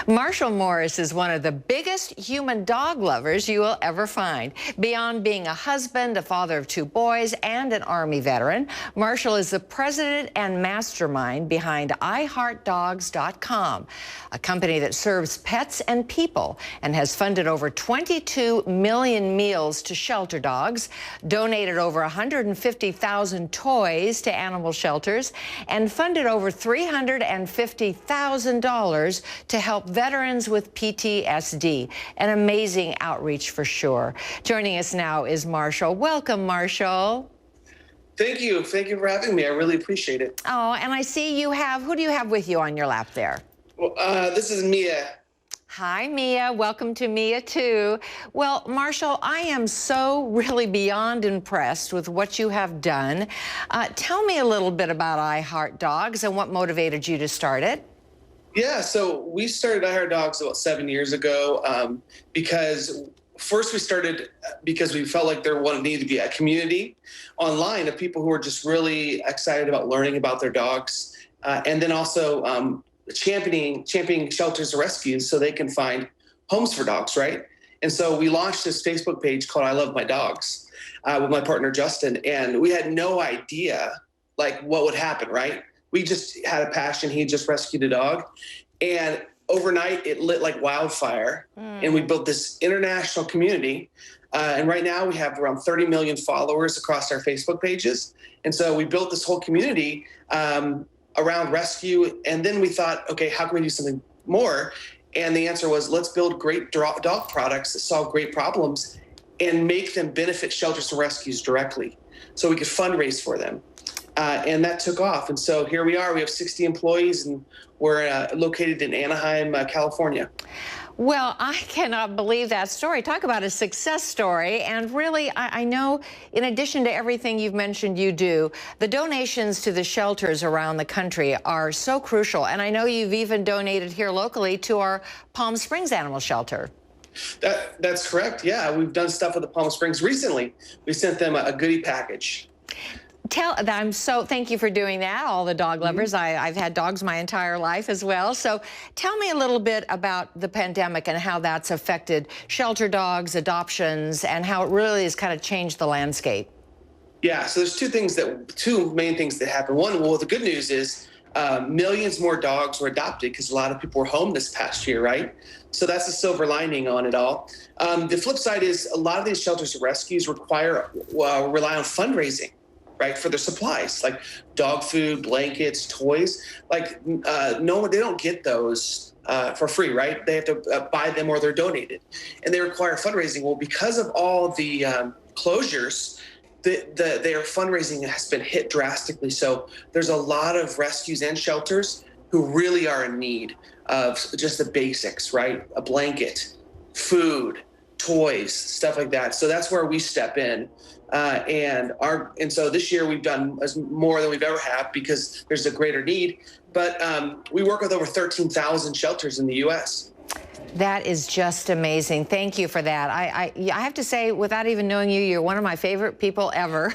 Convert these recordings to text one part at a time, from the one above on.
Marshall Morris is one of the biggest human dog lovers you will ever find. Beyond being a husband, a father of 2 boys, and an Army veteran, Marshall is the president and mastermind behind iHeartDogs.com, a company that serves pets and people and has funded over 22 million meals to shelter dogs, donated over 150,000 toys to animal shelters, and funded over $350,000 to help veterans with PTSD. An amazing outreach for sure. Joining us now is Marshall. Welcome, Marshall. Thank you. Thank you for having me. I really appreciate it. Oh, and I see you have, who do you have with you on your lap there? Well, this is Mia. Hi, Mia. Welcome to Mia, too. Well, Marshall, I am so really beyond impressed with what you have done. Tell me a little bit about I Heart Dogs and what motivated you to start it. Yeah, so we started I Heart Dogs about 7 years ago because first we started because we felt like there needed to be a community online of people who were just really excited about learning about their dogs, and then also championing shelters and rescues so they can find homes for dogs, right? And so we launched this Facebook page called I Love My Dogs with my partner Justin, and we had no idea like what would happen, right? We just had a passion. He just rescued a dog, and overnight it lit like wildfire, and we built this international community. And right now we have around 30 million followers across our Facebook pages. And so we built this whole community around rescue. And then we thought, okay, how can we do something more? And the answer was, let's build great dog products that solve great problems and make them benefit shelters and rescues directly so we could fundraise for them. And that took off. And so here we are. We have 60 employees, and we're located in Anaheim, California. Well, I cannot believe that story. Talk about a success story. And really, I know in addition to everything you've mentioned you do, the donations to the shelters around the country are so crucial. And I know you've even donated here locally to our Palm Springs Animal Shelter. That's correct. Yeah, we've done stuff with the Palm Springs recently. We sent them a goodie package. Thank you for doing that, all the dog lovers. I've had dogs my entire life as well. So tell me a little bit about the pandemic and how that's affected shelter dogs, adoptions, and how it really has kind of changed the landscape. Yeah, so there's two main things that happened. One, well, the good news is millions more dogs were adopted because a lot of people were home this past year, right? So that's the silver lining on it all. The flip side is a lot of these shelters and rescues rely on fundraising, right, for their supplies, like dog food, blankets, toys. Like they don't get those for free, right? They have to buy them or they're donated, and they require fundraising. Well, because of all the closures, their fundraising has been hit drastically. So there's a lot of rescues and shelters who really are in need of just the basics, right? A blanket, food, toys, stuff like that. So that's where we step in. And so this year we've done more than we've ever had because there's a greater need. But we work with over 13,000 shelters in the U.S. That is just amazing. Thank you for that. I have to say, without even knowing you, you're one of my favorite people ever.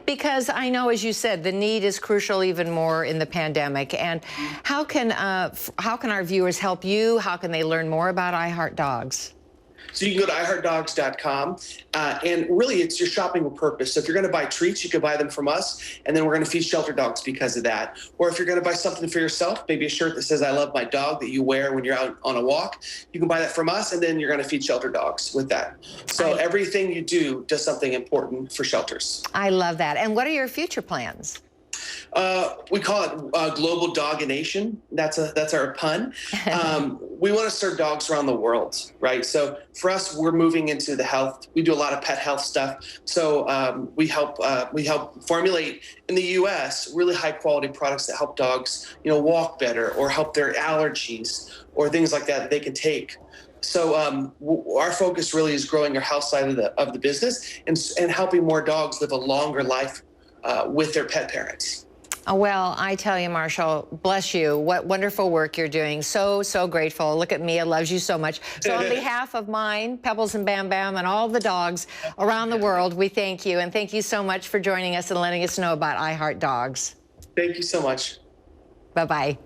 Because I know, as you said, the need is crucial even more in the pandemic. And how can our viewers help you? How can they learn more about I Heart Dogs? So you can go to iHeartDogs.com, and really it's your shopping purpose. So if you're going to buy treats, you can buy them from us, and then we're going to feed shelter dogs because of that. Or if you're going to buy something for yourself, maybe a shirt that says I love my dog that you wear when you're out on a walk, you can buy that from us, and then you're going to feed shelter dogs with that. So everything you do does something important for shelters. I love that. And what are your future plans? We call it Global Dogination. That's our pun. We want to serve dogs around the world, right? So for us, we're moving into the health. We do a lot of pet health stuff. So we help formulate in the U.S. really high quality products that help dogs, walk better or help their allergies or things like that they can take. So our focus really is growing our health side of the business and helping more dogs live a longer life with their pet parents. Well, I tell you, Marshall, bless you. What wonderful work you're doing. So, so grateful. Look at Mia, loves you so much. So on behalf of mine, Pebbles and Bam Bam, and all the dogs around the world, we thank you. And thank you so much for joining us and letting us know about I Heart Dogs. Thank you so much. Bye-bye.